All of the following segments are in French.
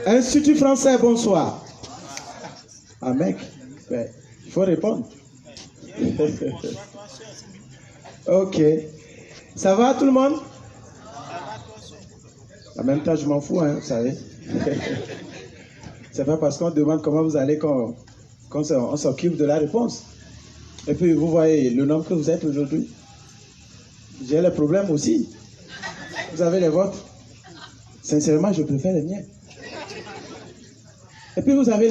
Institut français, bonsoir. Ah mec, ben, il faut répondre. Ok. Ça va tout le monde? En même temps, je m'en fous, hein, vous savez. C'est pas parce qu'on demande comment vous allez qu'on s'occupe de la réponse. Et puis, vous voyez le nombre que vous êtes aujourd'hui. J'ai les problèmes aussi. Vous avez les vôtres. Sincèrement, je préfère les miens. Et puis, vous avez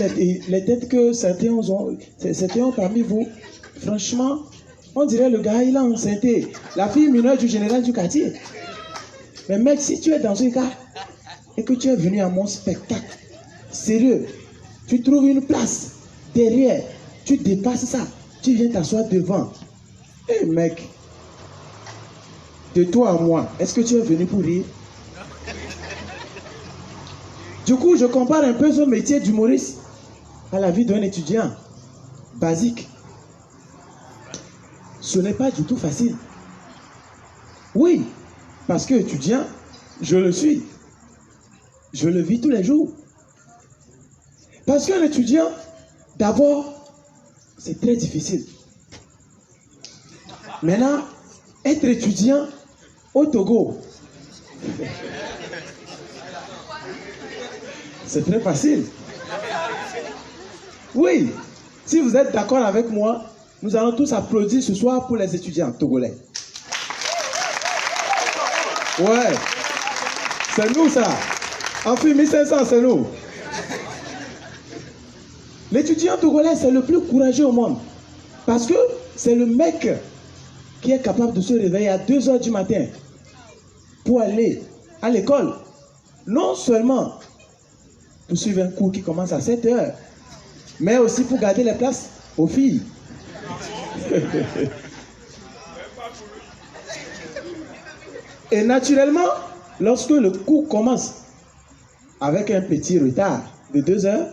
les têtes que certains ont parmi vous. Franchement, on dirait le gars, il a enceinté la fille mineure du général du quartier. Mais mec, si tu es dans un cas et que tu es venu à mon spectacle, sérieux, tu trouves une place derrière, tu dépasses ça, tu viens t'asseoir devant. Eh mec, de toi à moi, est-ce que tu es venu pour rire? Du coup, je compare un peu ce métier d'humoriste à la vie d'un étudiant basique. Ce n'est pas du tout facile. Oui, parce que étudiant, je le suis. Je le vis tous les jours. Parce qu'un étudiant, d'abord, c'est très difficile. Maintenant, être étudiant au Togo, c'est très facile. Oui, si vous êtes d'accord avec moi, nous allons tous applaudir ce soir pour les étudiants togolais. Ouais, c'est nous ça. En fait, 1500, c'est nous. L'étudiant togolais, c'est le plus courageux au monde. Parce que c'est le mec qui est capable de se réveiller à 2 h du matin pour aller à l'école. Non seulement pour suivre un cours qui commence à 7 h, mais aussi pour garder les places aux filles. Et naturellement, lorsque le cours commence avec un petit retard de 2 h,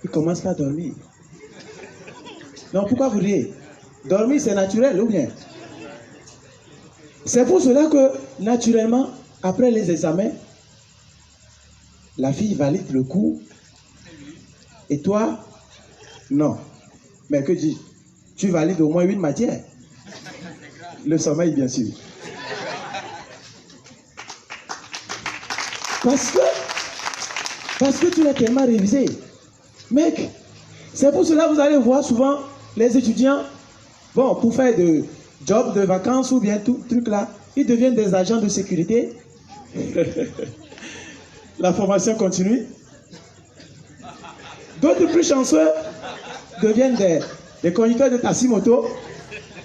il commence à dormir. Donc pourquoi vous riez? Dormir, c'est naturel ou bien? C'est pour cela que, naturellement, après les examens, la fille valide le cours et toi, non. Mais que dis-je? Tu valides au moins 8 matières. Le sommeil, bien sûr. Parce que tu l'as tellement révisé. Mec, c'est pour cela que vous allez voir souvent les étudiants, bon, pour faire de job de vacances ou bien tout truc là, ils deviennent des agents de sécurité. La formation continue. D'autres plus chanceux deviennent des conducteurs de taxi moto.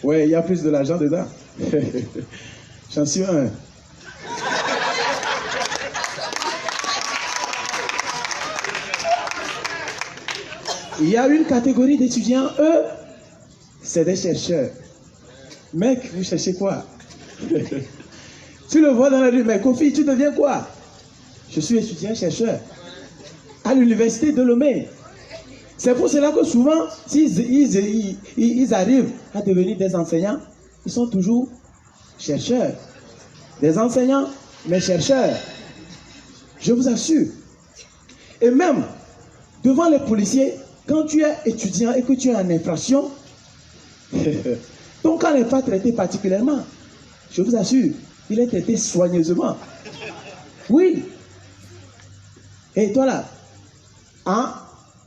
Ouais, il y a plus de l'argent dedans. Chanceux 1. Il y a une catégorie d'étudiants, eux, c'est des chercheurs. Mec, vous cherchez quoi? Tu le vois dans la rue, mais Kofi, tu deviens quoi? Je suis étudiant chercheur à l'université de Lomé. C'est pour cela que souvent, s'ils arrivent à devenir des enseignants, ils sont toujours chercheurs. Des enseignants, mais chercheurs. Je vous assure. Et même, devant les policiers, quand tu es étudiant et que tu es en infraction, ton cas n'est pas traité particulièrement. Je vous assure, il est traité soigneusement. Oui. Et toi là, hein?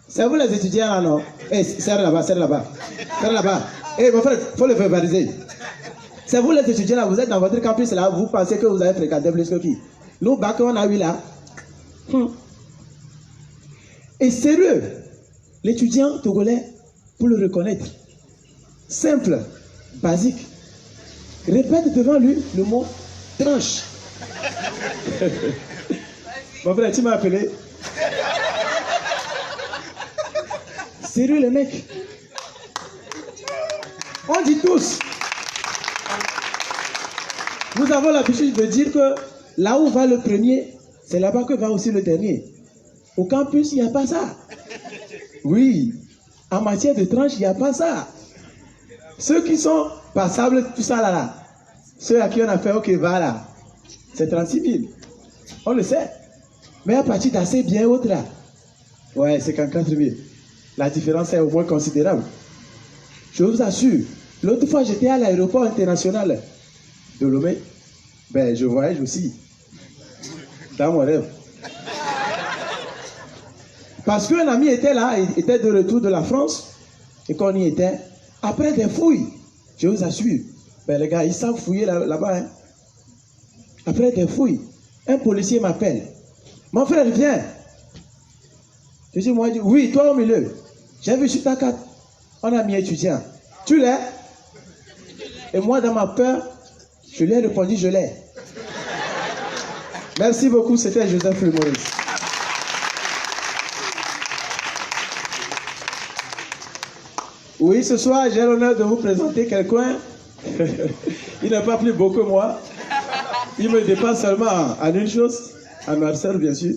C'est vous les étudiants là, non? Eh, serre là-bas, serre là-bas. Serre là-bas. Eh, mon frère, il faut le verbaliser. C'est vous les étudiants là, vous êtes dans votre campus là, vous pensez que vous avez fréquenté plus que qui? Nous, bac on a eu là. Et sérieux, l'étudiant togolais, pour le reconnaître, simple, basique, répète devant lui le mot tranche. Mon frère, tu m'as appelé? Sérieux les mecs? On dit tous. Nous avons l'habitude de dire que là où va le premier, c'est là-bas que va aussi le dernier. Au campus, il n'y a pas ça. Oui, en matière de tranche, il n'y a pas ça. Ceux qui sont passables, tout ça là, ceux à qui on a fait OK, va là, c'est 36 000. On le sait. Mais à partir d'assez bien haute là, ouais, 54 000. La différence est au moins considérable. Je vous assure, l'autre fois j'étais à l'aéroport international de Lomé. Ben, je voyage aussi. Dans mon rêve. Parce qu'un ami était là, il était de retour de la France, et qu'on y était, après des fouilles, je vous assure, ben les gars, ils savent fouiller là-bas. Hein. Après des fouilles, un policier m'appelle. Mon frère, viens. Je dis, moi, oui, toi au milieu. J'ai vu sur ta carte, on a mis étudiant. Tu l'es? Et moi, dans ma peur, je lui ai répondu, je l'ai. Merci beaucoup, c'était Joseph Le Maurice. Oui, ce soir, j'ai l'honneur de vous présenter quelqu'un. Il n'est pas plus beau que moi. Il me dépasse seulement en une chose, en noirceur, bien sûr.